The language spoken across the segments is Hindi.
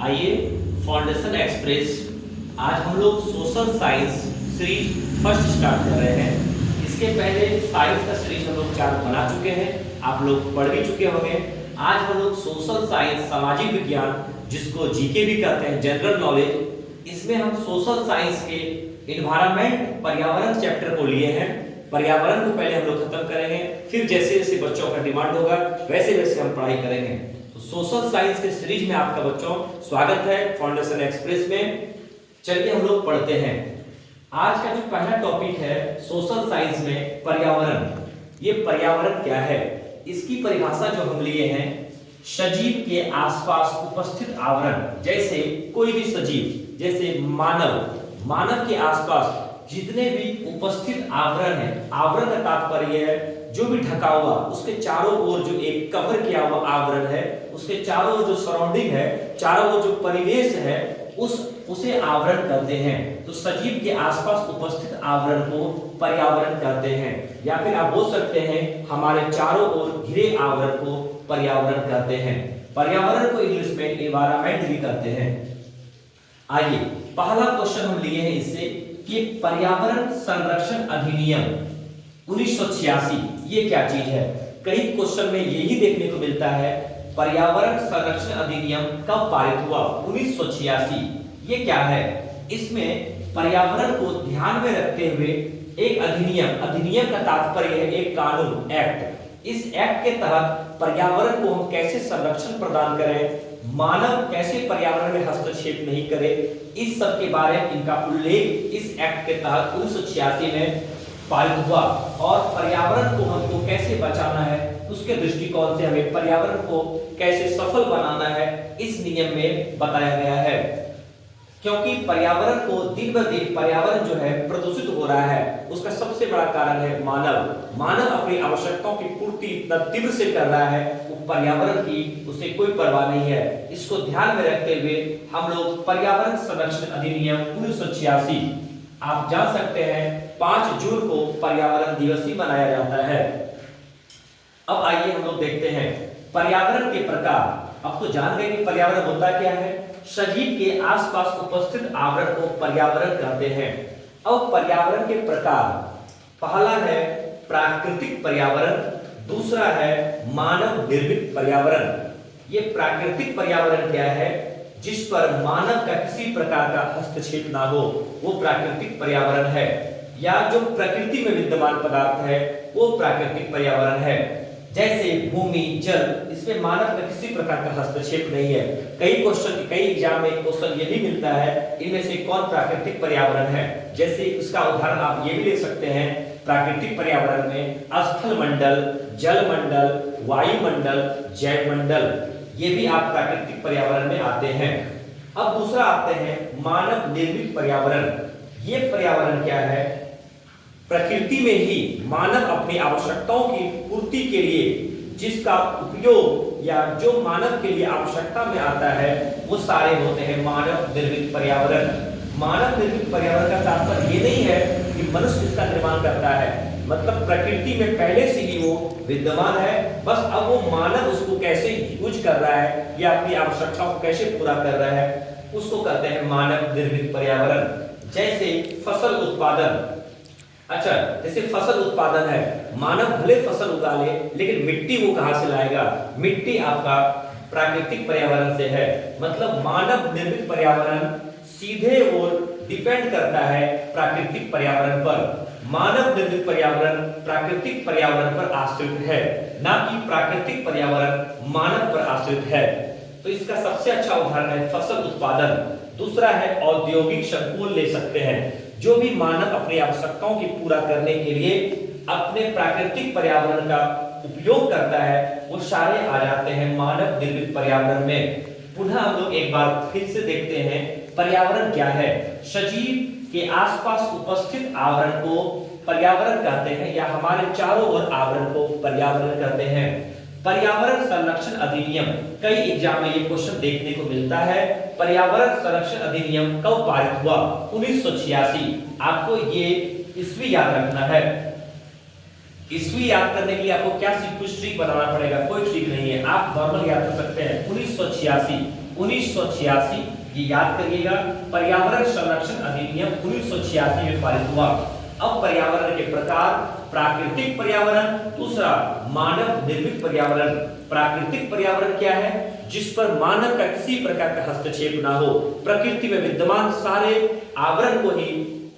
आइए फाउंडेशन एक्सप्रेस आज हम लोग social science series first start कर रहे हैं। इसके पहले साइंस का सीरीज हम लोग 4 बना चुके हैं, आप लोग पढ़ भी चुके होंगे। आज हम लोग सोशल साइंस सामाजिक विज्ञान जिसको जीके भी कहते हैं, जनरल नॉलेज, इसमें हम सोशल साइंस के एनवायरनमेंट पर्यावरण चैप्टर को लिए हैं। पर्यावरण को पहले हम लोग खत्म करेंगे, फिर जैसे जैसे बच्चों का डिमांड होगा वैसे वैसे हम पढ़ाई करेंगे। तो सोशल साइंस के सीरीज में आपका बच्चों स्वागत है फाउंडेशन एक्सप्रेस में। चलिए हम लोग पढ़ते हैं। आज का जो पहला टॉपिक है सोशल साइंस में पर्यावरण। ये पर्यावरण क्या है, इसकी परिभाषा जो हम लिए हैं, सजीव के आसपास उपस्थित आवरण। जैसे कोई भी सजीव, जैसे मानव के आसपास जितने भी उपस्थित आवरण है, आवरण का तात्पर्य है जो भी ढका हुआ, उसके चारों ओर जो एक कवर किया हुआ आवरण है, उसके चारों ओर जो सराउंडिंग है, चारों ओर जो परिवेश है, उसे आवरण कहते हैं। तो सजीव के आसपास उपस्थित आवरण को पर्यावरण कहते हैं, या फिर आप बोल सकते हैं हमारे चारों ओर घिरे आवरण को पर्यावरण कहते हैं। पर्यावरण को इंग्लिश में एनवायरनमेंट भी कहते हैं। आइए पहला क्वेश्चन हम लिए हैं इससे कि पर्यावरण संरक्षण अधिनियम 1986 ये क्या चीज है। कई क्वेश्चन में यही देखने को मिलता है, पर्यावरण संरक्षण अधिनियम कब पारित हुआ, 1986। ये क्या है, इसमें पर्यावरण को ध्यान में रखते हुए एक अधिनियम का तात्पर्य है एक कानून, एक्ट। इस एक्ट के तहत पर्यावरण को हम कैसे संरक्षण प्रदान करें, मानव कैसे पर्यावरण में हस्तक्षेप नहीं करे, इस सब के बारे में इनका उल्लेख इस एक्ट के तहत 1986 में पारित हुआ। और पर्यावरण को हमको कैसे बचाना है, उसके दृष्टिकोण से हमें पर्यावरण को कैसे सफल बनाना है, इस नियम में बताया गया है। क्योंकि पर्यावरण को दिन ब दिन पर्यावरण जो है प्रदूषित हो रहा है, उसका सबसे बड़ा कारण है मानव अपनी आवश्यकताओं की पूर्ति इतना तीव्र से कर रहा है, वो पर्यावरण की उसे कोई परवाह नहीं है। इसको ध्यान में रखते हुए हम लोग पर्यावरण संरक्षण अधिनियम 1986, आप जान सकते हैं 5 जून को पर्यावरण दिवस ही मनाया जाता है। अब आइए हम लोग देखते हैं पर्यावरण के प्रकार। अब तो जान गए कि पर्यावरण होता क्या है, सजीव के आसपास उपस्थित आवरण को पर्यावरण कहते हैं। अब पर्यावरण के प्रकार, पहला है प्राकृतिक पर्यावरण, दूसरा है मानव निर्मित पर्यावरण। ये प्राकृतिक पर्यावरण क्या है, जिस पर मानव का किसी प्रकार का हस्तक्षेप ना हो, वो प्राकृतिक पर्यावरण है। या जो प्रकृति में विद्यमान पदार्थ है वो प्राकृतिक पर्यावरण है। जैसे भूमि, जल, इसमें मानव का किसी प्रकार का हस्तक्षेप नहीं है। कई एग्जाम में क्वेश्चन ये भी मिलता है, इनमें से कौन प्राकृतिक पर्यावरण है। जैसे इसका उदाहरण आप ये भी ले सकते हैं, प्राकृतिक पर्यावरण में स्थल मंडल, जल मंडल, वायुमंडल, जैव मंडल, ये भी आप प्राकृतिक पर्यावरण में आते हैं। अब दूसरा आते हैं मानव निर्मित पर्यावरण। ये पर्यावरण क्या है, प्रकृति में ही मानव अपनी आवश्यकताओं की पूर्ति के लिए जिसका उपयोग या जो मानव के लिए आवश्यकता में आता है, वो सारे होते हैं मानव निर्मित पर्यावरण। मानव निर्मित पर्यावरण का तात्पर्य ये नहीं है कि मनुष्य इसका निर्माण करता है, मतलब प्रकृति में पहले से ही वो विद्यमान है, बस अब वो मानव उसको कैसे यूज कर रहा है या अपनी आवश्यकताओं को कैसे पूरा कर रहा है, उसको कहते हैं मानव निर्मित पर्यावरण। जैसे फसल उत्पादन, अच्छा जैसे फसल उत्पादन है, मानव भले फसल उगा ले लेकिन मिट्टी वो कहां से लाएगा, मिट्टी आपका प्राकृतिक पर्यावरण से है। मतलब मानव निर्मित पर्यावरण सीधे और डिपेंड करता है प्राकृतिक पर्यावरण पर। मानव निर्मित पर्यावरण प्राकृतिक पर्यावरण पर आश्रित है, ना कि प्राकृतिक पर्यावरण मानव पर आश्रित है। तो इसका सबसे अच्छा उदाहरण है फसल उत्पादन। दूसरा है औद्योगिक संकुल ले सकते हैं, जो भी मानव अपनी आवश्यकताओं की पूरा करने के लिए अपने प्राकृतिक पर्यावरण का उपयोग करता है, वो सारे आ जाते हैं मानव निर्मित पर्यावरण में। पुनः हम लोग एक बार फिर से देखते हैं पर्यावरण क्या है। सजीव के आसपास उपस्थित आवरण को पर्यावरण कहते हैं, या हमारे चारों ओर आवरण को पर्यावरण कहते हैं। पर्यावरण संरक्षण अधिनियम, कई एग्जाम में ये क्वेश्चन देखने को मिलता है, पर्यावरण संरक्षण अधिनियम कब पारित हुआ, 1986। आपको ये ईस्वी याद रखना है। ईस्वी याद करने के लिए आपको क्या कुछ ट्रिक बनाना पड़ेगा, कोई ट्रिक नहीं है, आप नॉर्मल याद कर सकते हैं। 1986 1986, ये याद करिएगा, पर्यावरण संरक्षण अधिनियम 1986 में पारित हुआ। अब पर्यावरण के प्रकार, प्राकृतिक पर्यावरण, दूसरा मानव निर्मित पर्यावरण। प्राकृतिक पर्यावरण क्या है? जिस पर मानव का किसी प्रकार का हस्तक्षेप ना हो, प्रकृति में विद्यमान सारे आवरण को ही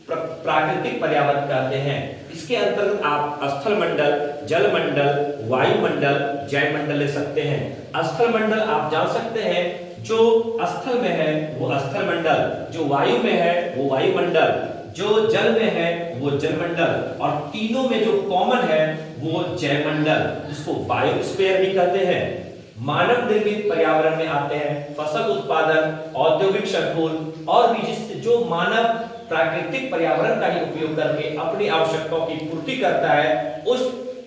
प्राकृतिक पर्यावरण कहते हैं। इसके अंतर्गत आप स्थल मंडल, जल मंडल, वायुमंडल, जैवमंडल ले सकते हैं। स्थल मंडल आप जान सकते हैं, जो स्थल में है वो स्थल मंडल, जो वायु में है वो वायुमंडल, जो जल में है वो जलमंडल, और तीनों में जो कॉमन है वो जैवमंडल, जिसको बायोस्फीयर भी कहते हैं। मानव निर्मित पर्यावरण में आते हैं फसल उत्पादन, औद्योगिक शोषण और भी जिससे जो मानव प्राकृतिक पर्यावरण का ही उपयोग करके अपनी आवश्यकताओं की पूर्ति करता है, उस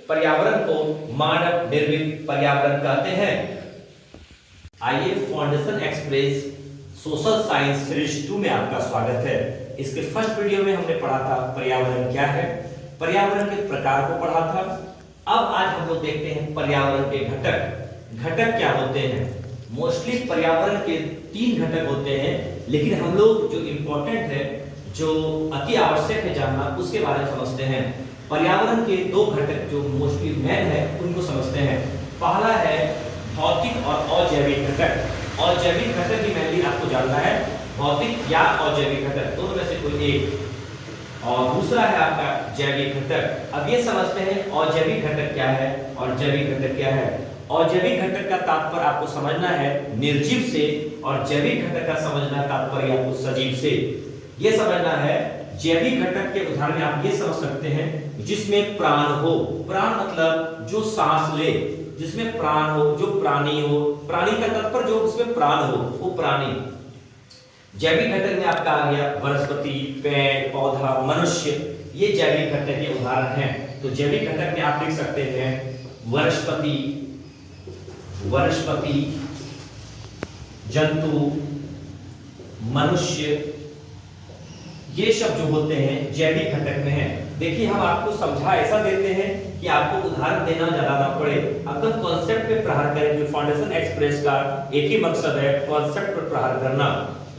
पर्यावरण को मानव निर्मित पर्यावरण कहते हैं। आइए, foundation express social science series 2 में आपका स्वागत है। इसके फर्स्ट वीडियो में हमने पढ़ा था पर्यावरण क्या है, पर्यावरण के प्रकार को पढ़ा था। अब आज हम लोग देखते हैं पर्यावरण के घटक। घटक क्या होते हैं? मोस्टली पर्यावरण के 3 घटक होते हैं, लेकिन हम लोग जो इम्पोर्टेंट है, जो अति आवश्यक है जानना, उसके बारे में समझते हैं। पर्यावरण के 2 घटक जो मोस्टली मेन है उनको समझते हैं। पहला है भौतिक और अजैविक घटक। अजैविक घटक ही मेनली आपको जानना है, भौतिक या अजैविक घटक दोनों में से कोई एक, और दूसरा है आपका जैविक घटक। अब ये समझते हैं अजैविक घटक क्या है और जैविक घटक क्या है। अजैविक घटक का तात्पर्य आपको समझना है निर्जीव से, और जैविक घटक का समझना तात्पर्य आपको सजीव से। ये समझना है, जैविक घटक के उदाहरण आप ये समझ सकते हैं जिसमें प्राण हो। प्राण मतलब जो सांस ले, जिसमें प्राण हो, जो प्राणी हो। प्राणी का तात्पर्य जो उसमें प्राण हो, वो प्राणी। जैविक घटक में आपका आ गया वनस्पति, पेड़ पौधा, मनुष्य, ये जैविक घटक के उदाहरण हैं। तो जैविक घटक में आप लिख सकते हैं वनस्पति, जंतु, मनुष्य, ये सब जो होते हैं जैविक घटक में है। देखिए, हम आपको समझा ऐसा देते हैं कि आपको उदाहरण देना ज्यादा ना पड़े, अपन कॉन्सेप्ट पे प्रहार करें। जो फाउंडेशन एक्सप्रेस का एक ही मकसद है, कॉन्सेप्ट पर प्रहार करना।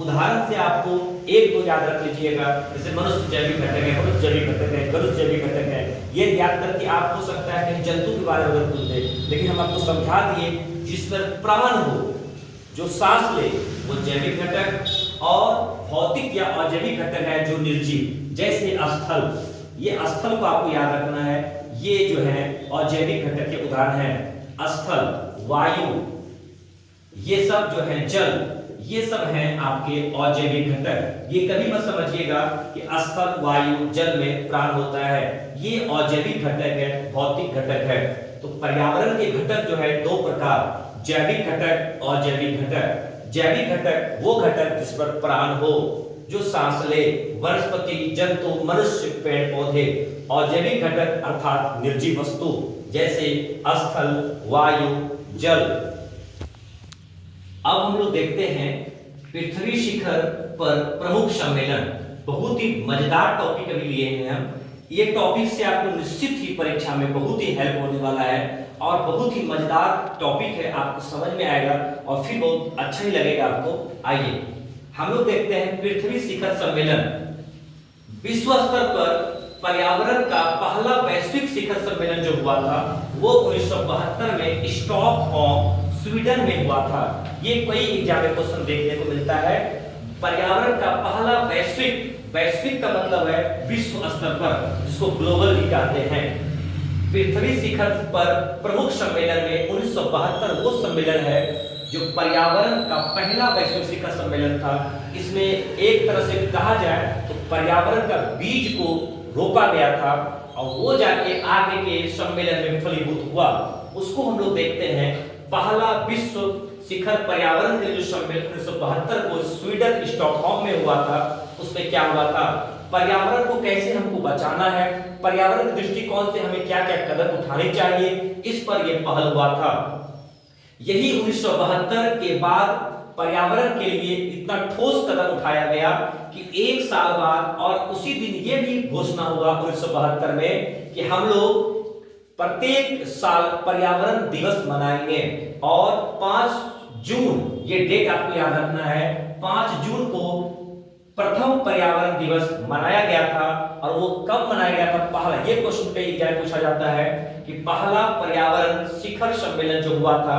उदाहरण से आपको 1-2 याद रख लीजिएगा, जैसे मनुष्य जैविक घटक है, मनुष्य जैविक घटक है, गरुड़ जैविक घटक है। ये याद करके आप हो सकता है कहीं जंतु के बारे में पूछ दे, लेकिन हम आपको समझा दिए जिसमें प्राण हो, जो सांस ले, वो जैविक घटक। और भौतिक या अजैविक घटक है जो निर्जीव, जैसे स्थल। ये स्थल को आपको याद रखना है, ये जो है अजैविक घटक के उदाहरण हैं। स्थल, वायु, ये सब जो है जल, ये सब हैं आपके अजैविक घटक। ये कभी मत समझिएगा कि स्थल, वायु, जल में प्राण होता है, ये अजैविक घटक है, भौतिक घटक है। तो पर्यावरण के घटक जो है 2 प्रकार, जैविक घटक, अजैविक घटक। जैविक घटक वो घटक जिस पर प्राण हो, जो सांस ले, वनस्पति, जंतु, मनुष्य, पेड़ पौधे। अजैविक घटक अर्थात निर्जीव वस्तु, जैसे स्थल, वायु, जल। अब हम लोग देखते हैं पृथ्वी शिखर पर प्रमुख सम्मेलन। बहुत ही मजेदार टॉपिक अभी लिए हैं हम। ये टॉपिक से आपको निश्चित ही परीक्षा में बहुत ही हेल्प होने वाला है, और बहुत ही मजेदार टॉपिक है, आपको समझ में आएगा और फिर बहुत अच्छा ही लगेगा आपको। आइए हम लोग देखते हैं पृथ्वी शिखर सम्मेलन। विश्व स्तर पर पर्यावरण का पहला वैश्विक शिखर सम्मेलन जो हुआ था वो 1972 में स्टॉकहोम, स्वीडन में हुआ था। ये कई एग्जाम में क्वेश्चन देखने को मिलता है। पर्यावरण का पहला वैश्विक का मतलब है विश्व स्तर पर, जिसको ग्लोबल भी कहते हैं। पृथ्वी शिखर पर प्रमुख सम्मेलन में 1972 वो सम्मेलन है जो पर्यावरण का पहला वैश्विक शिखर सम्मेलन था। इसमें एक तरह से कहा जाए तो पर्यावरण का बीज को रोपा गया था, और वो जाके आगे के सम्मेलन में फलीभूत हुआ। उसको हम लोग देखते हैं। पहला विश्व शिखर पर्यावरण के जो सम्मेलन 1972 को स्वीडन स्टॉकहोम में हुआ था, उसमें क्या हुआ था, पर्यावरण को कैसे हमको बचाना है, पर्यावरण के दृष्टिकोण से हमें क्या क्या कदम उठाने चाहिए, इस पर यह पहल हुआ था। यही 1972 के बाद पर्यावरण के लिए इतना ठोस कदम उठाया गया कि 1 साल बाद, और उसी दिन यह भी घोषणा हुआ 1972 में कि हम लोग प्रत्येक साल पर्यावरण दिवस मनाएंगे, और 5 जून, ये डेट आपको याद रखना है, 5 जून को प्रथम पर्यावरण दिवस मनाया गया था। और वो कब मनाया गया था? पहला, ये क्वेश्चन कई एग्जाम पूछा जाता है कि पहला पर्यावरण शिखर सम्मेलन जो हुआ था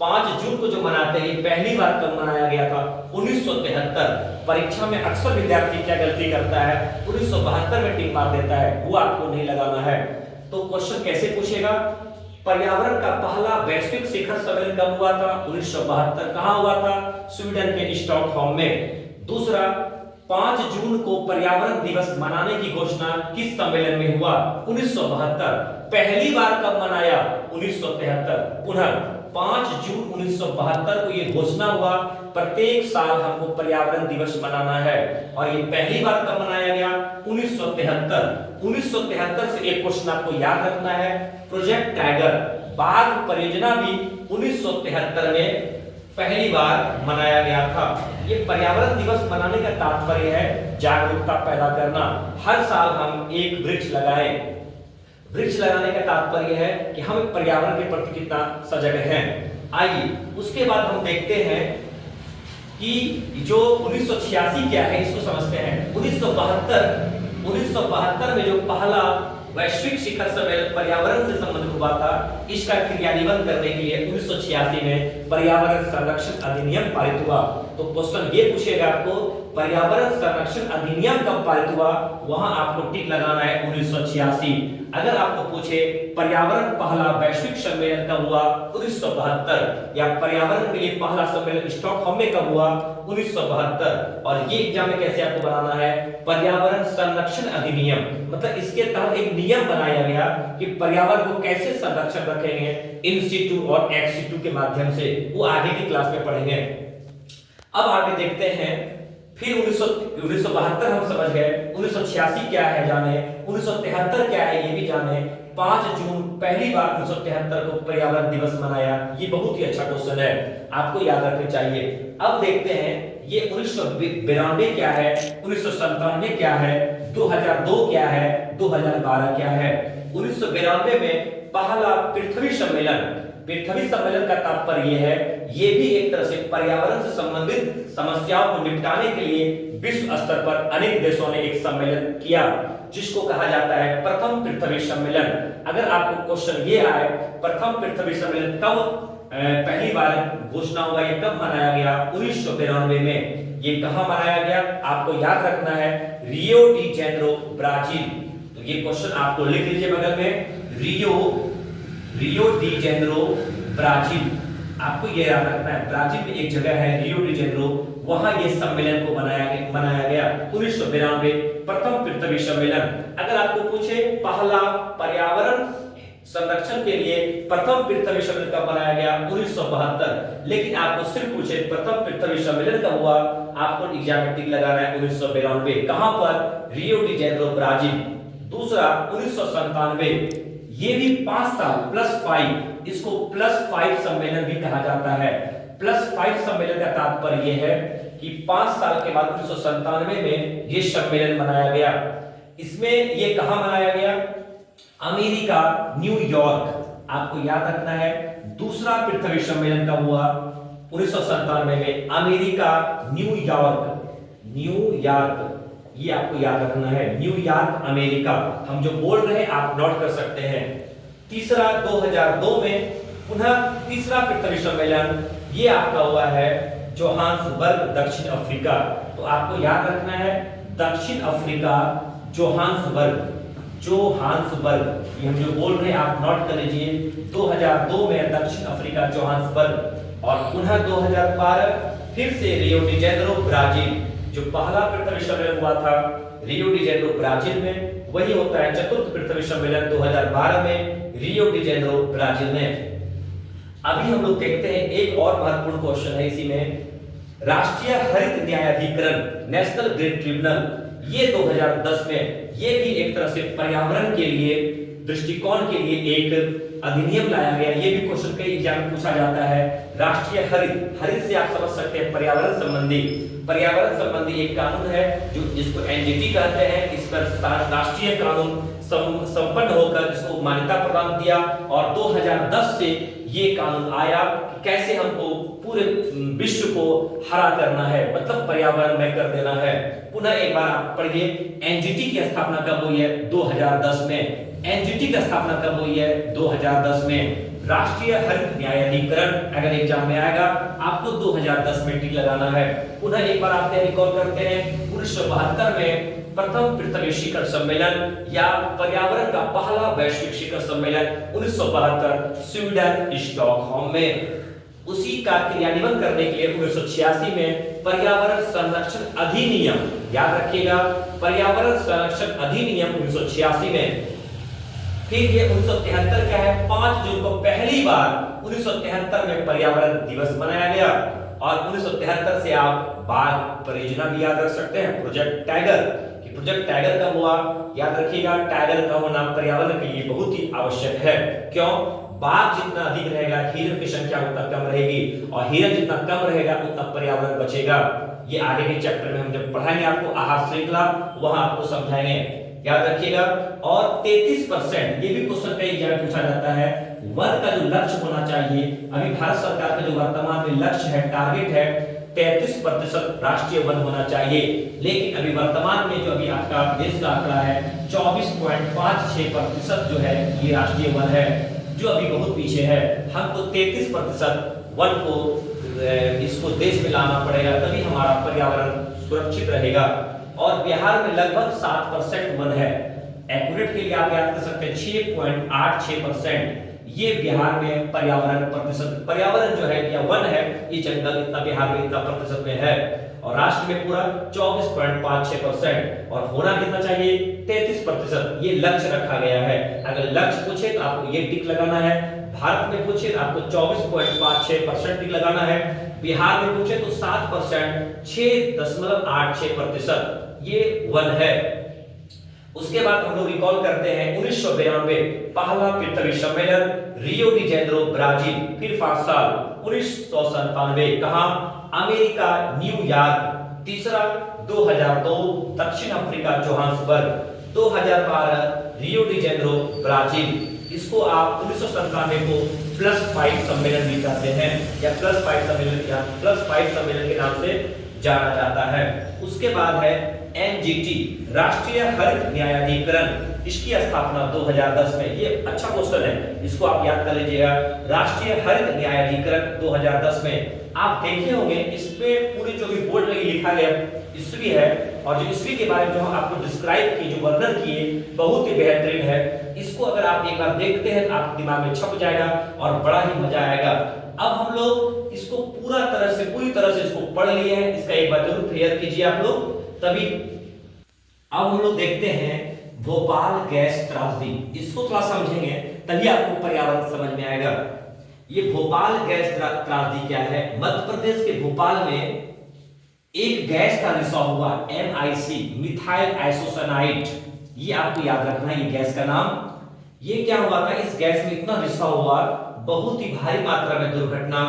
5 जून को जो मनाते हैं, ये पहली बार कब मनाया गया था? 1973। परीक्षा में अक्सर विद्यार्थी क्या गलती करता है, 1972 में टिक मार देता है, वो आपको नहीं लगाना है। तो क्वेश्चन कैसे पूछेगा? पर्यावरण का पहला वैश्विक शिखर सम्मेलन कब हुआ था? 1972। कहां हुआ था? स्वीडन के स्टॉकहोम में। दूसरा, 5 जून को पर्यावरण दिवस मनाने की घोषणा किस सम्मेलन में हुआ? 1972। पहली बार कब मनाया? 1973। पुनः 5 जून 1972 को यह घोषणा हुआ प्रत्येक साल हमको पर्यावरण दिवस मनाना है, और ये पहली बार कब मनाया गया? 1973। 1973 से एक क्वेश्चन आपको याद रखना है, प्रोजेक्ट टाइगर बाघ परियोजना भी 1973 में पहली बार मनाया गया था। ये पर्यावरण दिवस मनाने का तात्पर्य है जागरूकता पैदा करना। हर साल हम एक वृक्ष लगाएं। वृक्ष लगाने का तात्पर्य है कि हम पर्यावरण के प्रति कितना सजग हैं। आइए उसके बाद हम देखते हैं कि जो 1986 क्या है, इसको समझते हैं। 1972 में जो पहला वैश्विक शिखर सम्मेलन पर्यावरण से संबंधित हुआ था, इसका क्रियान्वयन करने के लिए 1986 में पर्यावरण संरक्षण अधिनियम पारित हुआ। तो क्वेश्चन ये पूछेगा आपको, पर्यावरण संरक्षण अधिनियम कब पारित हुआ? वहां आपको टिक लगाना है 1986। अगर आपको पूछे पर्यावरण पहला वैश्विक सम्मेलन कब हुआ? 1972। या पर्यावरण के लिए पहला सम्मेलन स्टॉकहोम में कब हुआ? 1972। और ये एग्जाम में कैसे आपको बनाना है? पर्यावरण संरक्षण अधिनियम, मतलब इसके तहत एक नियम बनाया गया कि पर्यावरण को कैसे संरक्षण रखेंगे, इन सिटू और एक्स सिटू के माध्यम से। वो आगे की क्लास में पढ़ेंगे। अब आगे देखते हैं, फिर 1972 हम समझ गए, 1986 क्या है जाने, 1973 क्या है ये भी जाने। 5 जून पहली बार 1973 को पर्यावरण दिवस मनाया, ये बहुत ही अच्छा क्वेश्चन है, आपको याद रखना चाहिए। अब देखते हैं ये 1992 क्या है, 1997 क्या है, 2002 क्या है, 2012 क्या है। 1992 में पहला पृथ्वी सम्मेलन, पृथ्वी सम्मेलन का तात्पर्य यह है, ये भी एक तरह से पर्यावरण से संबंधित समस्याओं को निपटाने के लिए विश्व स्तर पर अनेक देशों ने एक सम्मेलन किया, जिसको कहा जाता है प्रथम पृथ्वी सम्मेलन। अगर आपको क्वेश्चन ये आए, प्रथम पृथ्वी सम्मेलन कब पहली बार घोषणा हुआ, ये कब मनाया गया? 1992 में। ये कहां मनाया गया? आपको याद रखना है, रियो डी जेनेरो, ब्राजील। तो ये क्वेश्चन आपको लिख लीजिए बगल में, रियो डी जेनेरो, ब्राजील। आपको ये याद रखना है, ब्राजील में एक जगह है रियो डी जेनेरो, वहां ये सम्मेलन को मनाया गया 1992, प्रथम पृथ्वी सम्मेलन। अगर आपको पूछे पहला पर्यावरण संरक्षण के लिए प्रथम पृथ्वी सम्मेलन कब मनाया गया? 1972। लेकिन आपको सिर्फ पूछे प्रथम पृथ्वी सम्मेलन कब हुआ, आपको एग्जाम में टिक लगाना है 1992। कहां पर? Rio de Janeiro, Brazil. दूसरा 1997, ये भी 5 साल +5, इसको +5 सम्मेलन भी कहा जाता है। +5 सम्मेलन का तात्पर्य यह है कि 5 साल के बाद 1997 में ये सम्मेलन मनाया गया। इसमें ये कहां मनाया गया? America, New York. आपको याद रखना है, दूसरा पृथ्वी सम्मेलन कब हुआ? 1997 में, अमेरिका, न्यूयॉर्क, ये आपको याद रखना है, न्यूयॉर्क, अमेरिका। हम जो बोल रहे हैं आप नोट कर सकते हैं। तीसरा 2002 में पुनः तीसरा पृथ्वी सम्मेलन, ये आपका हुआ है जोहान्सबर्ग, दक्षिण अफ्रीका। तो आपको याद रखना है, दक्षिण अफ्रीका, जोहान्सबर्ग, ये हम जो बोल रहे हैं आप नोट कर लीजिए। 2002 में दक्षिण अफ्रीका, जोहान्सबर्ग। और पुनः 2012 फिर से रियो डी जेनेरो, ब्राजील। जो पहला पृथ्वी सम्मेलन हुआ था रियो डी जेनेरो, ब्राजील में, वही होता है चतुर्थ पृथ्वी सम्मेलन 2012 में, रियो डी जेनेरो, ब्राजील में। अभी हम लोग देखते हैं एक और महत्वपूर्ण क्वेश्चन है इसी में, राष्ट्रीय हरित न्यायाधिकरण, नेशनल ग्रीन ट्रिब्यूनल, ये 2010 में, ये भी एक तरह से पर्यावरण के लिए दृष्टिकोण के लिए एक अधिनियम लाया गया। ये भी क्वेश्चन कई एग्जाम में पूछा जाता है। राष्ट्रीय हरित से आप समझ सकते हैं पर्यावरण संबंधी एक कानून है जो जिसको एनजीटी कहते हैं। इस पर राष्ट्रीय कानून संपन्न होकर इसको मान्यता प्रदान किया और 2010 से ये कानून आया कि कैसे हमको पूरे विश्व को हरा करना है, मतलब पर्यावरण में कर देना है। पुनः एक बार आप पढ़िए, एनजीटी की स्थापना कब हुई है? 2010 में। एनजीटी की स्थापना कब हुई है? 2010 में। राष्ट्रीय हरित न्यायाधिकरण अगर एग्जाम में आएगा आपको 2010 में टिक लगाना है। पुनः एक बार आप रिकॉल करते हैं 1972 में प्रथम पृथ्वी शिखर सम्मेलन या पर्यावरण का पहला वैश्विक शिखर सम्मेलन 1972 स्वीडन स्टॉकहोम में। उसी का क्रियान्वयन करने के लिए 1986 में पर्यावरण संरक्षण अधिनियम, याद रखिएगा, पर्यावरण संरक्षण अधिनियम 1986 में। फिर ये 1973 क्या है? 5 जून को पहली बार 1973 में पर्यावरण दिवस मनाया गया। और 1973 से आप बाघ परियोजना भी याद रख सकते हैं, प्रोजेक्ट टाइगर। कि प्रोजेक्ट टाइगर कब हुआ? याद रखिएगा, टाइगर का होना पर्यावरण के लिए बहुत ही आवश्यक है। क्यों? बाघ जितना अधिक रहेगा हिरण की संख्या उतना कम रहेगी, और हिरण जितना कम रहेगा उतना पर्यावरण बचेगा। ये आगे के चैप्टर में हम जब पढ़ाएंगे आपको आहार श्रृंखला, वहां आपको समझाएंगे, याद रखिएगा। और 33%, ये भी क्वेश्चन कई जगह पूछा जाता है, वन का जो लक्ष्य होना चाहिए, अभी भारत सरकार का जो वर्तमान में लक्ष्य है, टारगेट है 33% राष्ट्रीय वन होना चाहिए। लेकिन अभी वर्तमान में जो अभी आपका देश का आंकड़ा है 24.56% जो है ये राष्ट्रीय वन है, जो अभी बहुत पीछे है। हमको 33% वन को इसको देश में लाना पड़ेगा, तभी हमारा पर्यावरण सुरक्षित रहेगा। और बिहार में लगभग 7% वन है। एक्यूरेट के लिए आप याद कर सकते हैं 6.86%। ये बिहार में पर्यावरण प्रतिशत, पर्यावरण जो है या वन है, ये जंगल इतना बिहार में इतना प्रतिशत में है। और राष्ट्र में पूरा 24.56%। और होना कितना चाहिए? 33%। ये लक्ष्य रखा गया है। अगर लक्ष्य पूछे तो आपको ये टिक लगाना है। भारत में पूछे तो आपको 24.56% टिक लगाना है। बिहार में पूछे तो 7%, 6.86% ये वन है। उसके बाद हम लोग रिकॉल करते हैं 1992 पहला पृथ्वी सम्मेलन रियो डी जेनेरो ब्राजील। फिर 5 साल 1997 कहां? America New York. तीसरा 2002 दक्षिण Africa Johannesburg. 2012 Rio de Janeiro Brazil. इसको आप 1997 को +5 सम्मेलन भी कहते हैं, या +5 सम्मेलन या +5 सम्मेलन के नाम से जाना जाता है। उसके बाद है एनजीटी, राष्ट्रीय हरित न्यायाधिकरण। इसकी स्थापना 2010 में। ये अच्छा क्वेश्चन है, इसको आप याद कर लीजिएगा। राष्ट्रीय हरित न्यायाधिकरण 2010 में। आप देखे होंगे इसमें पूरी जो भी बोर्ड में लिखा गया ईस्वी है, और जो ईस्वी के बारे में जो आपको डिस्क्राइब की, जो वर्णन किए, बहुत ही बेहतरीन है। इसको अगर आप एक बार देखते हैं तो आपके दिमाग में छप जाएगा और बड़ा ही मजा आएगा। अब हम लोग इसको पूरी तरह से इसको पढ़ लिए हैं। इसका एक बार जरूर क्लियर कीजिए आप लोग, तभी। अब हम लोग देखते हैं भोपाल गैस त्रासदी। इसको थोड़ा समझेंगे तभी आपको पर्यावरण समझ में आएगा। ये भोपाल गैस त्रासदी क्या है? मध्य प्रदेश के भोपाल में एक गैस का रिसाव हुआ, MIC, मिथाइल आइसोसाइनाइड। ये आपको याद रखना है, ये गैस का नाम। ये क्या हुआ था? इस गैस में इतना रिसाव हुआ, बहुत ही भारी मात्रा में दुर्घटना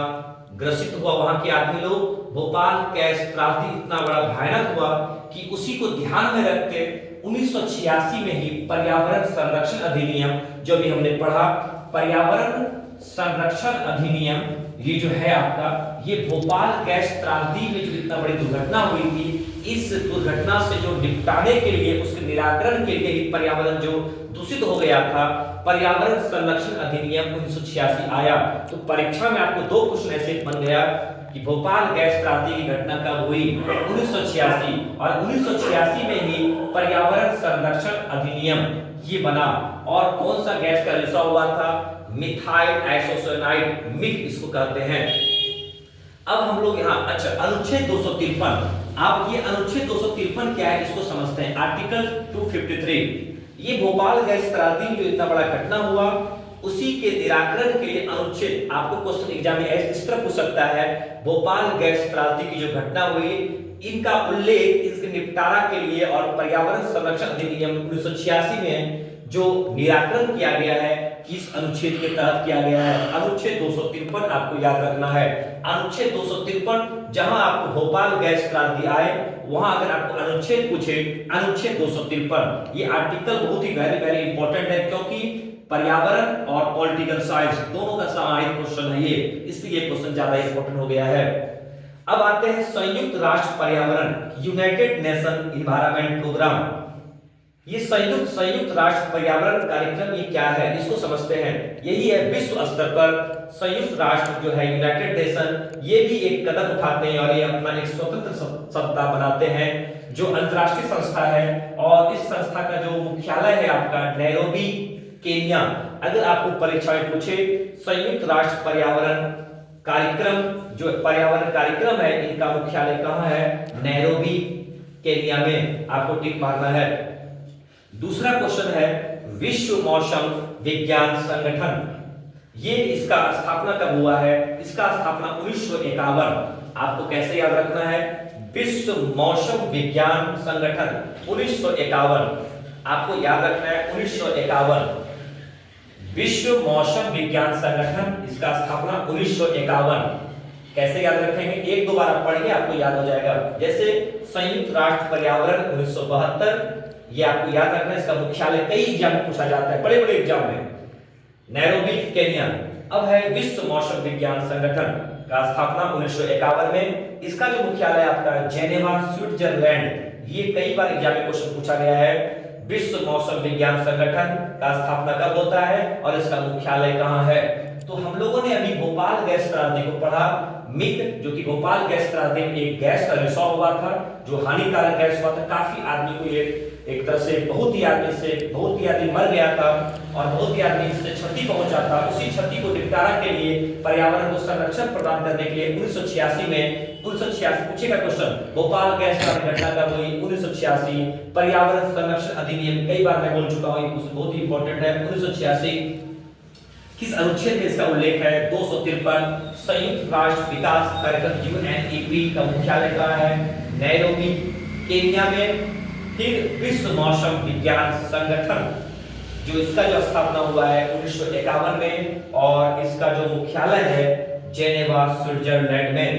ग्रसित हुआ वहां के आदमी लोग। भोपाल गैस त्रासदी इतना बड़ा भयानक हुआ कि उसी को ध्यान में रखते 1986 में ही पर्यावरण संरक्षण अधिनियम, जो भी हमने पढ़ा, पर्यावरण संरक्षण अधिनियम, ये जो है आपका, ये भोपाल गैस त्रासदी में जो इतना बड़ी दुर्घटना हुई थी, इस दुर्घटना से जो निपटाने के लिए, उसके निराकरण के लिए ही पर्यावरण जो दूषित हो गया था, पर्यावरण संरक्षण अधिनियम 1986 आया। तो परीक्षा में आपको 2 क्वेश्चन ऐसे बन गया कि भोपाल गैस त्रासदी की घटना कब हुई? 1986। और 1986 में ही पर्यावरण संरक्षण अधिनियम ये बना। और कौन सा गैस का रिसाव हुआ था? मिथाइल आइसोसाइनाइड, मिथ इसको कहते हैं। अब हम लोग यहाँ अच्छा अनुच्छेद 253, आप ये अनुच्छेद 253 क्या है इसको समझते हैं। आर्टिकल 253, ये भोपाल गैस त्रासदी जो इतना बड़ा घटना हुआ, उसी के निराकरण के लिए अनुच्छेद, आपको क्वेश्चन एग्जाम में इस तरह पूछ सकता है, भोपाल गैस त्रासदी की जो घटना हुई, इनका उल्लेख, इसके निपटारा के लिए और पर्यावरण संरक्षण अधिनियम 1986 में जो निराकरण किया गया है, किस अनुच्छेद के तहत किया गया है? अनुच्छेद 253 आपको याद रखना है। अनुच्छेद 253, जहां आपको भोपाल गैस त्रासदी आए, वहां अगर आपको अनुच्छेद पूछे, अनुच्छेद 253, ये आर्टिकल बहुत ही वेरी वेरी इंपॉर्टेंट है, क्योंकि पर्यावरण और पॉलिटिकल साइंस दोनों का समाहित क्वेश्चन है ये, इसलिए ये क्वेश्चन ज्यादा इंपॉर्टेंट हो गया है। अब आते हैं संयुक्त राष्ट्र पर्यावरण, यूनाइटेड नेशन एनवायरनमेंट प्रोग्राम। ये संयुक्त राष्ट्र पर्यावरण कार्यक्रम ये क्या है, इसको समझते हैं। यही है विश्व स्तर पर संयुक्त राष्ट्र जो है यूनाइटेड नेशन, ये भी एक कदम उठाते हैं और ये अपना एक स्वतंत्र सत्ता बनाते हैं जो अंतरराष्ट्रीय संस्था है। और इस संस्था का जो मुख्यालय है आपका नैरोबी, केन्या। अगर आपको परीक्षा में पूछे संयुक्त राष्ट्र पर्यावरण कार्यक्रम, जो पर्यावरण कार्यक्रम है, इनका मुख्यालय कहाँ है? नैरोबी, केन्या में। आपको टिक मारना है। दूसरा क्वेश्चन है विश्व मौसम विज्ञान संगठन। ये इसका स्थापना कब हुआ है? इसका स्थापना 1951। आपको कैसे याद रखना है? विश्व मौसम विज्ञान संगठन 1951। आपको याद रखना है 1951। विश्व मौसम विज्ञान संगठन, इसका स्थापना 1951। कैसे याद रखेंगे? एक दो बार आप पढ़िए, आपको याद हो जाएगा। जैसे संयुक्त राष्ट्र पर्यावरण 1972, ये आपको याद रखना है। इसका मुख्यालय कई एग्जाम में पूछा जाता है, बड़े बड़े एग्जाम में। Nairobi, Kenya. अब है विश्व मौसम विज्ञान संगठन का स्थापना 1951 में। इसका जो मुख्यालय आपका जेनेवा, स्विट्जरलैंड। ये कई बार एग्जाम में क्वेश्चन पूछा गया है। विश्व मौसम विज्ञान संगठन का स्थापना कब होता है और इसका मुख्यालय कहाँ है? तो हम लोगों ने अभी भोपाल गैस त्रासदी को पढ़ा। मिग, जो कि भोपाल गैस त्रासदी में एक गैस का रिसाव हुआ था, जो हानिकारक गैस हुआ था। काफी आदमी को ये एक तरह से बहुत ही आदमी मर गया था और बहुत ही आदमी इससे क्षति पहुंचा था। उसी क्षति को निपटारा के लिए, पर्यावरण को संरक्षण प्रदान करने के लिए 1986 में, 1986 पूछेगा क्वेश्चन, भोपाल गैस त्रासदी घटना कब हुई? 1986। पर्यावरण संरक्षण अधिनियम, कई बार मैं बोल चुका हूं, ये बहुत ही इंपॉर्टेंट है। 1986 किस अनुच्छेद में इसका उल्लेख है? 253। संयुक्त राष्ट्र विकास कार्यक्रम यूएनईपी का मुख्यालय कहाँ है? नैरोबी, केन्या में। फिर विश्व मौसम विज्ञान संगठन, जो इसका जो स्थापना हुआ है 1951 में और इसका जो मुख्यालय है जेनेवा, स्विट्जरलैंड में।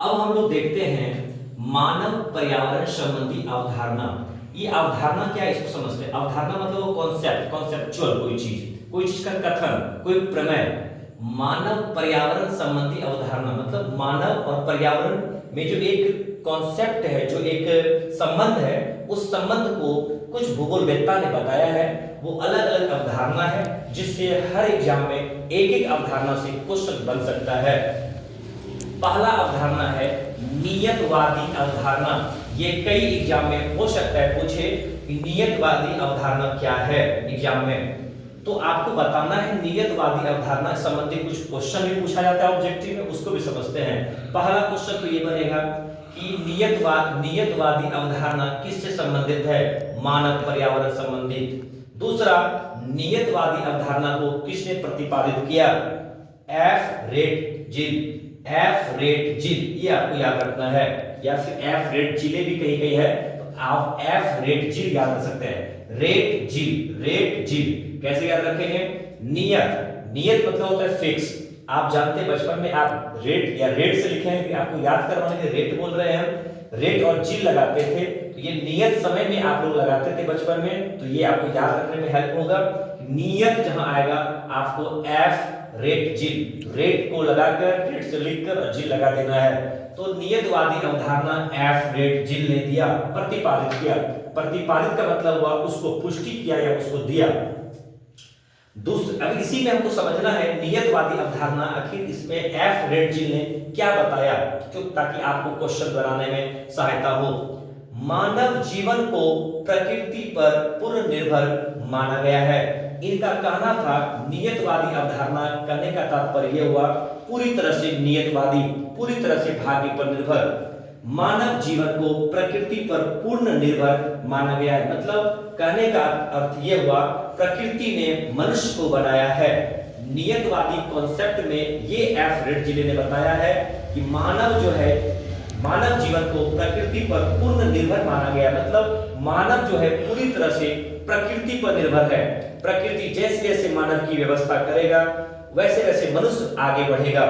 अब हम लोग देखते हैं मानव पर्यावरण संबंधी अवधारणा। ये अवधारणा क्या है, इसको समझते हैं। अवधारणा मतलब कॉन्सेप्ट, कॉन्सेप्चुअल कोई चीज का कथन, कोई प्रमेय। मानव पर्यावरण संबंधी अवधारणा मतलब मानव और पर्यावरण में जो एक कॉन्सेप्ट है, जो एक संबंध है, उस संबंध को कुछ भूगोलवेत्ता ने बताया है। वो अलग अलग अवधारणा है, जिससे हर एग्जाम में एक एक अवधारणा से क्वेश्चन बन सकता है। पहला अवधारणा है नियतवादी अवधारणा। ये कई एग्जाम में हो सकता है पूछे कि नियतवादी अवधारणा क्या है एग्जाम में। तो आपको बताना है नियतवादी अवधारणा संबंधी कुछ क्वेश्चन भी पूछा जाता है ऑब्जेक्टिव में, उसको भी समझते हैं। पहला क्वेश्चन तो ये बनेगा कि नियतवादी अवधारणा किससे संबंधित है? मानव पर्यावरण संबंधित। दूसरा, नियतवादी अवधारणा को किसने प्रतिपादित किया? एफ रेट जिल, ये आपको याद रखना है। या फिर एफ रेट जिले भी कही है, तो आप एफ रेट जिल याद रख सकते हैं। रेट जिल कैसे याद रखेंगे? नियत मतलब होता है फिक्स। आप जानते हैं बचपन में आप रेट से लिखे हैं, आपको याद करवाने के लिए रेट बोल रहे हैं। रेट और जिल लगाते थे, तो ये नियत समय में आप लोग लगाते थे बचपन में, तो ये आपको याद रखने में हेल्प होगा। नियत जहां आएगा आपको एफ रेट जिल, रेट को लगाकर, रेट से लिखकर और जिल लगा देना है। तो नियतवादी अवधारणा एफ रेट जिल ने दिया, प्रतिपादित किया। प्रतिपादित का मतलब हुआ उसको पुष्टि किया या उसको दिया। अब इसी में हमको समझना है नियतवादी अवधारणा, आखिर इसमें एफ रेट जिल ने क्या बताया, ताकि आपको क्वेश्चन बनाने में सहायता हो। मानव जीवन को प्रकृति पर पूर्ण निर्भर माना गया है। इनका कहना था नियतवादी अवधारणा, कहने का तात्पर्य यह हुआ पूरी तरह से नियतवादी, पूरी तरह से भाग्य पर निर्भर। मानव जीवन को प्रकृति पर पूर्ण निर्भर माना गया है, मतलब कहने का अर्थ यह हुआ प्रकृति ने मनुष्य को बनाया है। नियतवादी कॉन्सेप्ट में ये एफ रेट जिले ने बताया है कि मानव जो है, मानव जीवन को प्रकृति पर पूर्ण निर्भर माना गया, मतलब मानव जो है पूरी तरह से प्रकृति पर निर्भर है। प्रकृति जैसे जैसे मानव की व्यवस्था करेगा वैसे वैसे मनुष्य आगे बढ़ेगा।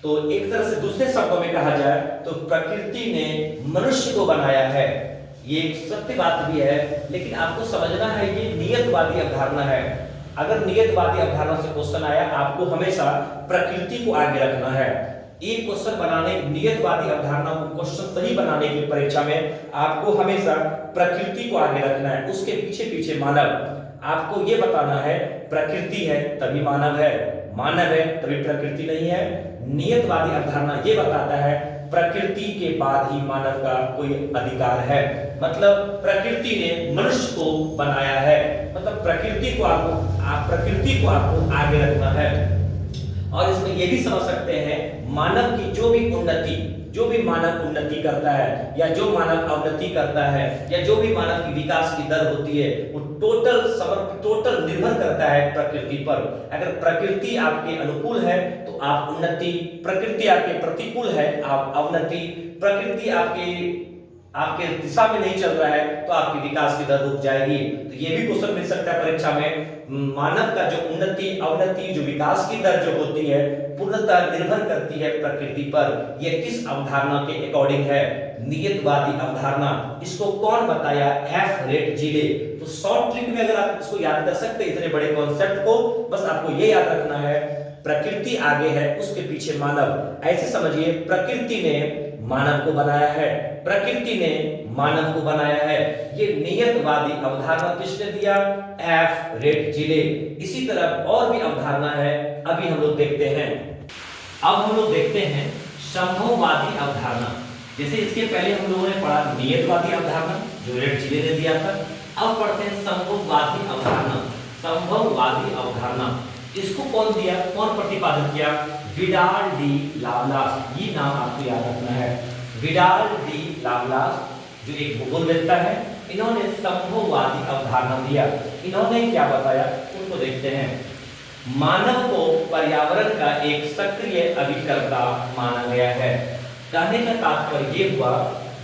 तो एक तरह से दूसरे शब्दों में कहा जाए तो प्रकृति ने मनुष्य को बनाया है, ये एक सत्य बात भी है, लेकिन आपको समझना है ये नियतवादी अवधारणा है। अगर नियतवादी अवधारणा से क्वेश्चन आया, आपको हमेशा प्रकृति को आगे रखना है। एक क्वेश्चन बनाने, नियतवादी अवधारणा को क्वेश्चन सही बनाने की परीक्षा में आपको हमेशा प्रकृति को आगे रखना है, उसके पीछे पीछे मानव। आपको ये बताना है प्रकृति है तभी मानव है, मानव है तभी प्रकृति नहीं है। नियतवादी अवधारणा ये बताता है प्रकृति के बाद ही मानव का कोई अधिकार है, मतलब प्रकृति ने मनुष्य को बनाया है, मतलब प्रकृति को आपको आगे रखना है। और इसमें ये भी समझ सकते हैं मानव की जो भी मानव उन्नति करता है या जो मानव अवनति करता है या जो भी मानव की विकास की दर होती है, वो टोटल निर्भर करता है प्रकृति पर। अगर प्रकृति आपके अनुकूल है तो आप उन्नति, प्रकृति आपके प्रतिकूल है आप अवनति, प्रकृति आपके दिशा में नहीं चल रहा है तो आपकी विकास की दर रुक जाएगी। तो ये भी क्वेश्चन मिल सकता है परीक्षा में, मानव का जो उन्नति अवनति, जो विकास की दर जो होती है पूर्णतः निर्भर करती है प्रकृति पर। यह किस अवधारणा के अकॉर्डिंग है? नियतवादी अवधारणा। इसको कौन बताया? एफ रेट जीले। तो शॉर्ट ट्रिक में अगर आप इसको याद कर सकते हैं इतने बड़े कॉन्सेप्ट को, बस आपको ये याद रखना है प्रकृति आगे है, उसके पीछे मानव। ऐसे समझिए प्रकृति ने मानव को बनाया है, प्रकृति ने मानव को बनाया है। ये नियतवादी अवधारणा किसने दिया? एफ रेट जीले। इसी तरह और भी अवधारणा है, अभी हम लोग देखते हैं। अब हम लोग देखते हैं संभववादी अवधारणा। जैसे इसके पहले हम लोगों ने पढ़ा नियतवादी अवधारणा जो रेट जीले ने दिया था। अब पढ़ते हैं संभववादी अवधारणा। संभववादी अवधारणा इसको कौन दिया, कौन प्रतिपादित किया? Vidal de Laplace. ये नाम आपको याद रखना है, विडाल डी लाप्लास, जो एक भूगोलवेत्ता है। इन्होंने संभववादी अवधारणा दिया। इन्होंने क्या बताया उनको देखते हैं। मानव को पर्यावरण का एक सक्रिय अभिकर्ता माना गया है। कहने का तात्पर्य ये हुआ,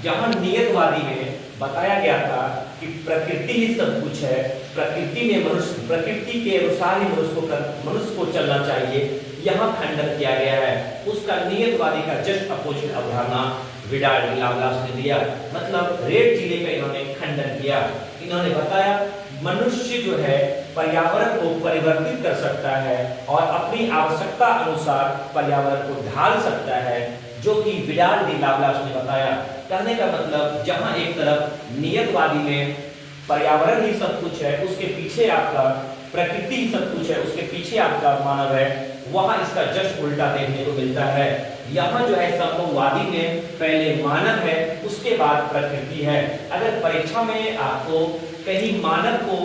जहां नियतवादी में बताया गया था कि प्रकृति ही सब कुछ है, प्रकृति ने प्रकृति के अनुसार ही मनुष्य को चलना चाहिए, यहाँ खंडन किया गया है। उसका नियतवादी का जस्ट अपोजिट अवधारणा विडाल डी लाप्लास ने दिया, मतलब रेट जीले का इन्होंने खंडन किया। इन्होंने बताया मनुष्य जो है पर्यावरण को परिवर्तित कर सकता है और अपनी आवश्यकता अनुसार पर्यावरण को ढाल सकता है, जो कि विडाल डी लाप्लास ने बताया। कहने का मतलब जहां एक तरफ नियतवादी में पर्यावरण ही सब कुछ है, उसके पीछे आपका प्रकृति ही सब कुछ है, उसके पीछे आपका मानव है, वहां इसका जस्ट उल्टा देखने को मिलता है। यहाँ जो है संभववादी में पहले मानव है, उसके बाद प्रकृति है। अगर परीक्षा में आपको कहीं मानव को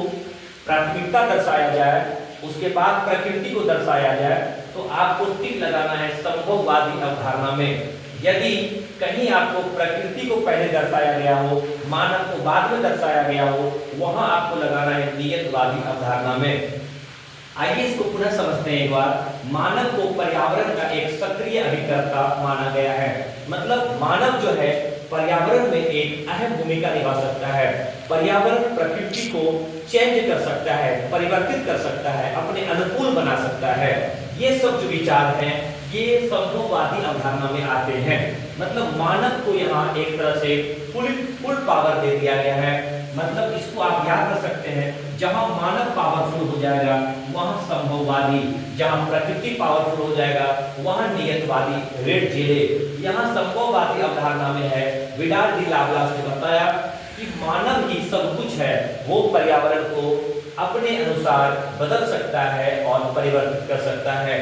प्राथमिकता दर्शाया जाए, उसके बाद प्रकृति को दर्शाया जाए, तो आपको टिक लगाना है संभववादी अवधारणा में। यदि कहीं आपको प्रकृति को पहले दर्शाया गया हो, मानव को बाद में दर्शाया गया हो, वहां आपको लगाना है नियतवादी अवधारणा में। आइए इसको पुनः समझते हैं एक बार। मानव को पर्यावरण का एक सक्रिय अभिकर्ता माना गया है, मतलब मानव जो है पर्यावरण में एक अहम भूमिका निभा सकता है। पर्यावरण प्रकृति को चेंज कर सकता है, परिवर्तित कर सकता है, अपने अनुकूल बना सकता है। ये सब जो विचार हैं ये संभववादी अवधारणा में आते हैं। मतलब मानव को यहाँ एक तरह से फुल पावर दे दिया गया है। मतलब इसको आप याद कर सकते हैं, जहां मानव पावरफुल हो जाएगा वहां संभववादी, जहां प्रकृति पावरफुल हो जाएगा वहां नियतवादी रेट जीले। यहाँ संभववादी अवधारणा में है, विडाल डी लाप्लास ने बताया कि मानव ही सब कुछ है, वो पर्यावरण को अपने अनुसार बदल सकता है और परिवर्तित कर सकता है।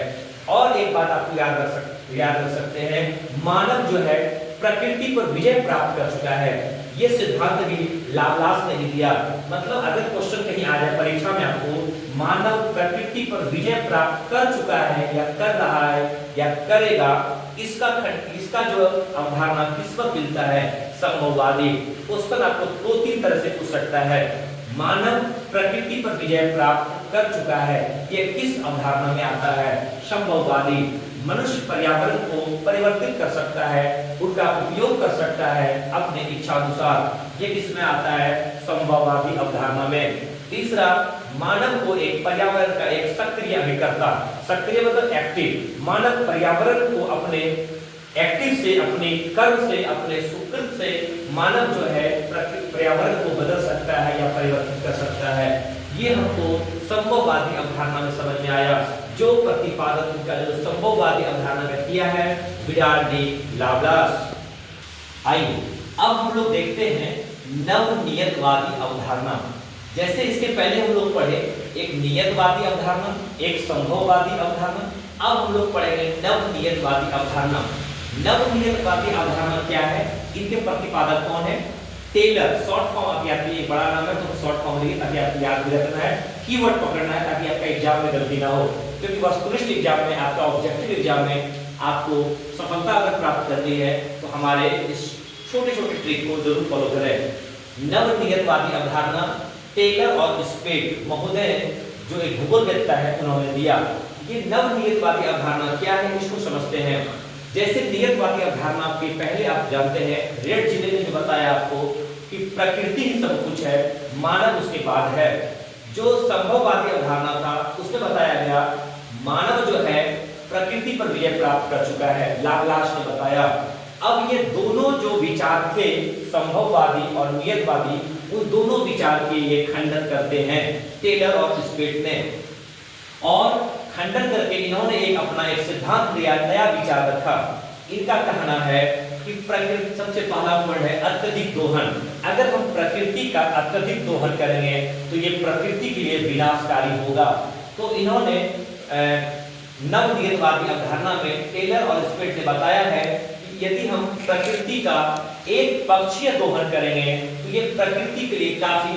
और एक बात आपको याद रख सकते हैं, मानव जो है प्रकृति पर विजय प्राप्त कर चुका है। ये सिद्धांत भी लाप्लास ने ही दिया। मतलब अगर क्वेश्चन कहीं आ जाए परीक्षा में, आपको मानव प्रकृति पर विजय प्राप्त कर चुका है या कर रहा है या करेगा, इसका जो अवधारणा किस पर मिलता है? संभववादी। क्वेश्चन आपको दो तीन तरह से पूछ सकता है। मानव प्रकृति पर विजय प्राप्त कर चुका है, ये किस अवधारणा में आता है? संभववादी। मनुष्य पर्यावरण को परिवर्तित कर सकता है, उनका उपयोग कर सकता है अपने इच्छा अनुसार, ये किसमें आता है? संभववादी अवधारणा में। तीसरा, मानव को एक पर्यावरण का एक सक्रिय अभिकर्ता, सक्रिय मतलब एक्टिव, मानव पर्यावरण को अपने एक्टिव से, अपने कर्म से, अपने सुकृत से मानव जो है पर्यावरण को बदल सकता है या परिवर्तित कर सकता है। ये हमको संभववादी अवधारणा में समझ में आया। जो प्रतिपादक का जो संभववादी अवधारणा में किया है विडाल डी लाप्लास। आइए अब हम लोग देखते हैं नवनियतवादी अवधारणा। जैसे इसके पहले हम लोग पढ़े एक नियतवादी अवधारणा, एक संभववादी अवधारणा, अब हम लोग पढ़ेंगे नवनियतवादी अवधारणा। नवनियतवादी अवधारणा क्या है, इनके प्रतिपादक कौन है? टेलर। शॉर्ट फॉर्म अभी आपके लिए बड़ा नाम है तो शॉर्ट फॉर्म लिखिए ताकि आपको याद भी रखना है, कीवर्ड पकड़ना है ताकि आपका एग्जाम में गलती ना हो। क्योंकि वस्तुनिष्ठ एग्जाम में, आपका ऑब्जेक्टिव एग्जाम में आपको सफलता अगर प्राप्त करनी है तो हमारे इस छोटे-छोटे ट्रिक को जरूर फॉलो करें। नवनियतवादी अवधारणा टेलर और स्पेड महोदय जो एक भूगोलवेत्ता है उन्होंने दिया। ये नवनियतवादी अवधारणा क्या है इसको समझते हैं। जैसे नियतवादी अवधारणा के पहले आप जानते हैं रेड जिले ने जो बताया आपको कि प्रकृति ही सब कुछ है, मानव उसके बाद है। जो संभववादी अवधारणा था उसमें बताया गया मानव जो है प्रकृति पर विजय प्राप्त कर चुका है, लाप्लास ने बताया। अब ये दोनों जो विचार थे संभववादी और नियतवादी, उन दोनों विचार के ये खंडन करते हैं टेलर और स्पेड ने। और खंडन करके इन्होंने एक अपना एक सिद्धांत दिया, नया विचार रखा। इनका कहना है कि प्रकृति, सबसे पहला पॉइंट है अत्यधिक दोहन। अगर हम प्रकृति का अत्यधिक दोहन करेंगे तो ये प्रकृति के लिए विनाशकारी होगा। तो इन्होंने नवनियतवादी अवधारणा में टेलर और स्पेड ने बताया है कि यदि हम प्रकृति का एक पक्षीय दोहन करेंगे तो ये प्रकृति के लिए काफी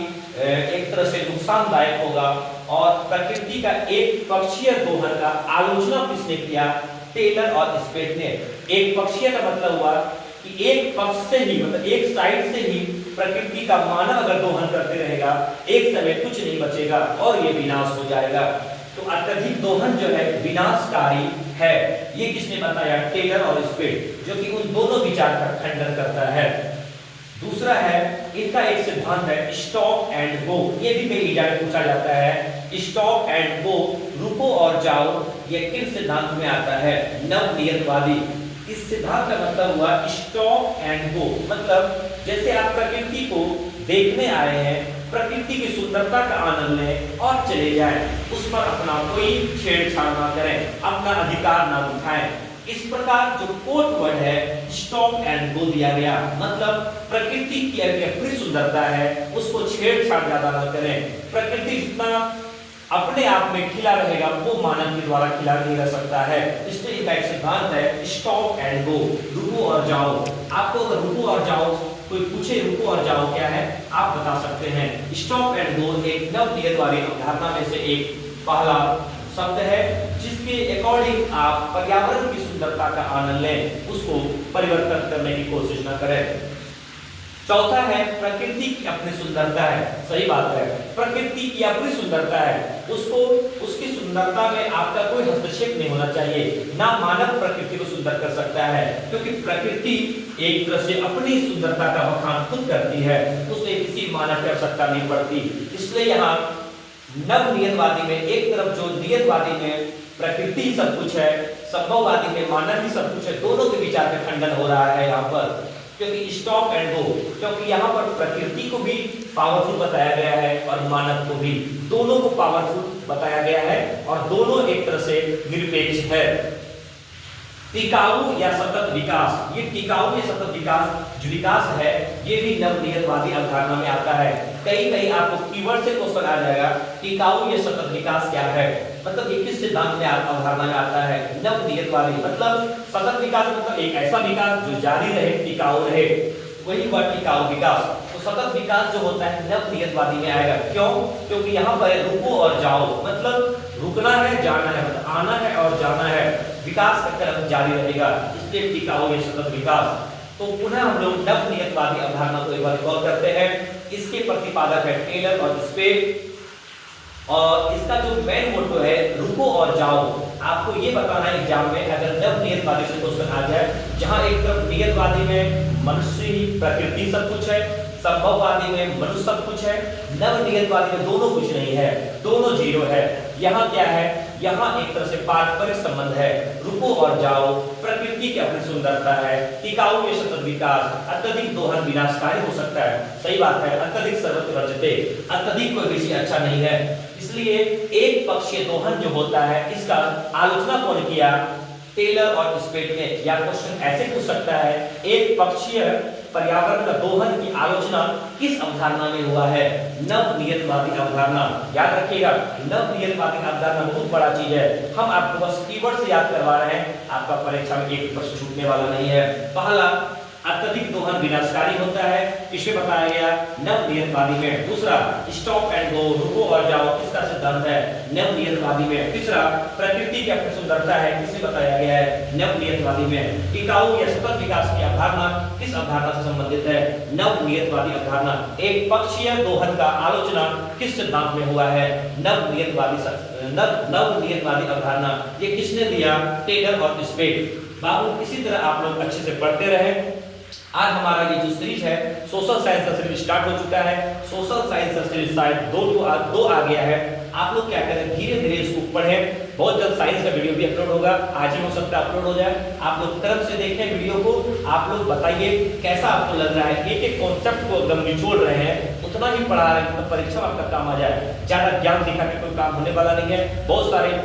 एक तरह से नुकसानदायक होगा। और प्रकृति का एक पक्षीय दोहन का आलोचना किसने किया? टेलर और स्पेड ने। एक पक्षीय का मतलब हुआ कि एक पक्ष से ही, मतलब एक साइड से ही प्रकृति का मानव अगर दोहन करते रहेगा एक समय कुछ नहीं बचेगा और ये विनाश हो जाएगा। तो अत्यधिक दोहन जो है विनाशकारी है। ये किसने बताया? टेलर और स्पेड, जो कि उन दोनों विचार का खंडन करता है। दूसरा है इनका एक सिद्धांत है स्टॉप एंड गो। ये भी कई एग्जाम में पूछा जाता है। स्टॉप एंड गो, रुको और जाओ, ये किस सिद्धांत में आता है? नवनियतवादी। इस सिद्धांत का मतलब हुआ स्टॉप एंड गो, मतलब जैसे आप प्रकृति को देखने आए हैं, प्रकृति की सुंदरता का आनंद लें और चले जाएं, उस पर अपना कोई छेड़छाड़ ना करें, अपना अधिकार ना उठाएं। इस प्रकार जो कोट वर्ड है स्टॉप एंड गो दिया गया, मतलब प्रकृति की अपनी सुंदरता है उसको छेड़छाड़ ज्यादा ना करें। प्रकृति जितना अपने आप में खिला रहेगा वो मानव के द्वारा खिला नहीं रह सकता है। इसलिए इनका एक सिद्धांत है स्टॉप एंड गो, रुको और जाओ। आपको अगर रुको और जाओ कोई पूछे रुको और जाओ क्या है, आप बता सकते हैं। स्टॉप एंड गो एक नवनियतवादी अवधारणा में से एक पहला शब्द है जिसके अकॉर्डिंग आप पर्यावरण की सुंदरता का आनंद लें, उसको परिवर्तन करने की कोशिश न करें। चौथा है प्रकृति की अपनी सुंदरता है। सही बात है, प्रकृति की अपनी सुंदरता है, उसको उसकी सुंदरता में आपका कोई हस्तक्षेप नहीं होना चाहिए। ना मानव प्रकृति को सुंदर कर सकता है, क्योंकि प्रकृति एक तरह से अपनी सुंदरता का बखान खुद करती है, उसमें किसी मानव की आवश्यकता नहीं पड़ती। इसलिए यहाँ नवनियतवादी में एक तरफ जो नियतवादी में प्रकृति सब कुछ है, संभववादी में मानव ही सब कुछ है, दोनों के विचार का खंडन हो रहा है यहाँ पर। क्योंकि स्टॉप एंड गो, क्योंकि यहाँ पर प्रकृति को भी पावरफुल बताया गया है और मानव को भी, दोनों को पावरफुल बताया गया है और दोनों एक तरह से निरपेक्ष है। टिकाऊ या सतत विकास, ये टिकाऊ या सतत विकास जो विकास है ये भी नवनियतवादी अवधारणा में आता है। कई आपको कीवर्ड से क्वेश्चन आ जाएगा, टिकाऊ या सतत विकास क्या है, मतलब ये किस सिद्धांत में अवधारणा में आता है? नवनियतवादी। मतलब सतत विकास मतलब एक ऐसा विकास जो जारी रहे, टिकाऊ रहे, वही हुआ टिकाऊ विकास। तो सतत विकास जो होता है नवनियतवादी में आएगा। क्यों? क्योंकि यहाँ पर रुको और जाओ, मतलब रुकना है जाना है, मतलब आना है और जाना है, विकास का क्रम जारी रहेगा, इसलिए टिकाऊ या सतत विकास। तो पुनः हम लोग नवनियतवादी अवधारणा को एक बार रिकॉल करते हैं। इसके प्रतिपादक है टेलर और स्पेड, और इसका जो मेन मोटो है रुको और जाओ। आपको ये बताना है एग्जाम में, अगर नवनियतवादी से क्वेश्चन आ जाए, जहां एक तरफ नियतवादी में मनुष्य ही प्रकृति सब कुछ है, संभववादी में मनुष्य सब कुछ है, नवनियतवादी में दोनों कुछ नहीं है, दोनों जीरो है। यहाँ क्या है? यहाँ एक तरह से पारस्परिक संबंध है। रुको और जाओ, प्रकृति की अपनी सुंदरता है। टिकाऊ ये सतत विकास, अत्यधिक दोहन विनाशकारी हो सकता है। सही बात है, अत्यधिक सर्वत्र वर्जते, अत्यधिक कोई विषय अच्छा नहीं है। इसलिए एक पक्षीय दोहन जो होता है इसका आलोचना कौन किया? टेलर और स्पेट ने। या क्वेश्चन ऐसे पूछ सकता है, एक पक्षीय पर्यावरण का दोहन की आलोचना किस अवधारणा में हुआ है? नवनियतवादी अवधारणा। याद रखिएगा, नवनियतवादी अवधारणा बहुत बड़ा चीज है। हम आपको बस कीवर्ड से याद करवा रहे हैं, आपका परीक्षा में एक प्रश्न छूटने वाला नहीं है। पहला, अत्यधिक दोहन विनाशकारी होता है, इसमें बताया गया नवनियतवादी में। दूसरा, स्टॉप एंड गो, रुको और जाओ, किसका सिद्धांत है? नवनियतवादी में। तीसरा, प्रकृति की अपनी सुंदरता है, किसे बताया गया है? नवनियतवादी में। टिकाऊ या सतत विकास की अवधारणा किस अवधारणा से संबंधित है? नवनियतवादी अवधारणा। एक पक्षीय दोहन का आलोचना किस सिद्धांत में हुआ है? नवनियतवादी अवधारणा। ये किसने दिया? टेलर और स्पेट। बाबू इसी तरह आप लोग अच्छे से पढ़ते रहे। आज हमारा ये जो सीरीज है सोशल साइंस का सीरीज स्टार्ट हो चुका है। सोशल साइंस का सीरीज शायद दो आ गया है। आप लोग क्या करें, धीरे धीरे इसको पढ़ें। बहुत जल्द साइंस का वीडियो भी अपलोड होगा, आज ही हो सकता है अपलोड हो जाए। आप लोग तरफ से देखें वीडियो को। आप लोग बताइए कैसा आपको लग रहा है। एक एक कॉन्सेप्ट को एकदम निचोड़ रहे हैं, उतना ही पढ़ा रहे हैं, तो परीक्षा में आपका काम आ जाए। ज्यादा ज्ञान दिखा के कोई काम होने वाला नहीं है। बहुत सारे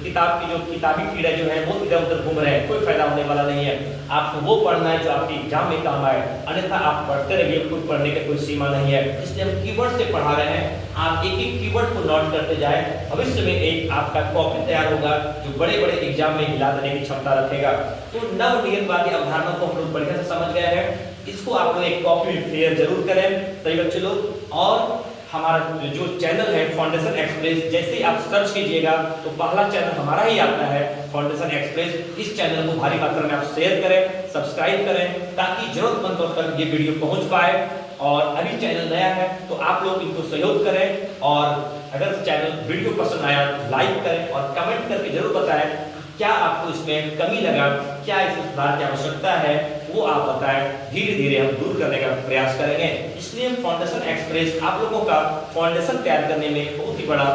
किताब की जो किताबी कीड़े जो है वो इधर उधर घूम रहे हैं, कोई फायदा होने वाला नहीं है। आपको वो पढ़ना है जो आपके एग्जाम में काम आए, अन्यथा आप पढ़ते रहिए, कोई पढ़ने की कोई सीमा नहीं है। इसलिए हम कीवर्ड से पढ़ा रहे हैं। आप एक एक कीवर्ड को नोट करते जाएं। भविष्य में एक आपका कॉपी तैयार होगा जो बड़े बड़े एग्जाम में हिला देने की क्षमता रखेगा। तो नवनियतवादी अवधारणा को हम लोग बढ़िया से समझ गए हैं। इसको आप लोग एक कॉपी में शेयर जरूर करें, सही बच्चे लोग। और हमारा जो चैनल है फाउंडेशन एक्सप्रेस, जैसे आप सर्च कीजिएगा तो पहला चैनल हमारा ही आता है, फाउंडेशन एक्सप्रेस। इस चैनल को भारी मात्रा में आप शेयर करें, सब्सक्राइब करें, ताकि जरूरतमंदों तक ये वीडियो पहुंच पाए। और अभी चैनल नया है तो आप लोग इनको सहयोग करें। और अगर चैनल वीडियो पसंद आया लाइक करें और कमेंट करके जरूर बताएं क्या आपको इसमें कमी लगा, क्या इसमें सुधार की आवश्यकता है, वो आप बताएं। धीरे धीरे हम दूर करने का प्रयास करेंगे। इसलिए फाउंडेशन एक्सप्रेस आप लोगों का फाउंडेशन तैयार करने में बहुत ही बड़ा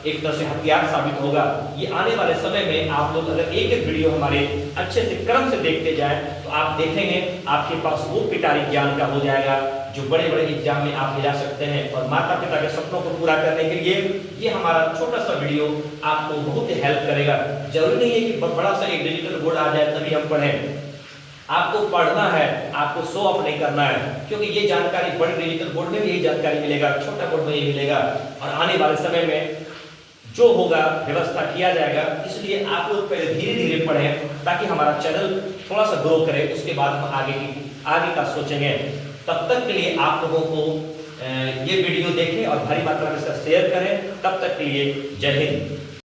एक तरह से हथियार साबित होगा। ये आने वाले समय में आप लोग अगर एक एक वीडियो हमारे अच्छे से क्रम से देखते जाएं तो आप देखेंगे आपके पास वो पिटारी ज्ञान का हो जाएगा जो बड़े बड़े एग्जाम में आप ले जा सकते हैं। और माता पिता के सपनों को पूरा करने के लिए ये हमारा छोटा सा वीडियो आपको बहुत ही हेल्प करेगा। जरूरी नहीं है कि बड़ा सा एक डिजिटल बोर्ड आ जाए तभी हम पढ़ें। आपको पढ़ना है, आपको शो ऑफ नहीं करना है, क्योंकि ये जानकारी बड़े डिजिटल बोर्ड में भी यही जानकारी मिलेगा, छोटा बोर्ड में ये मिलेगा। और आने वाले समय में जो होगा व्यवस्था किया जाएगा। इसलिए आप लोग पहले धीरे धीरे पढ़ें ताकि हमारा चैनल थोड़ा सा ग्रो करे, उसके बाद हम आगे का सोचेंगे। तब तक के लिए आप लोगों को ये वीडियो देखें और भारी मात्रा में इसका शेयर करें। तब तक के लिए जय हिंद।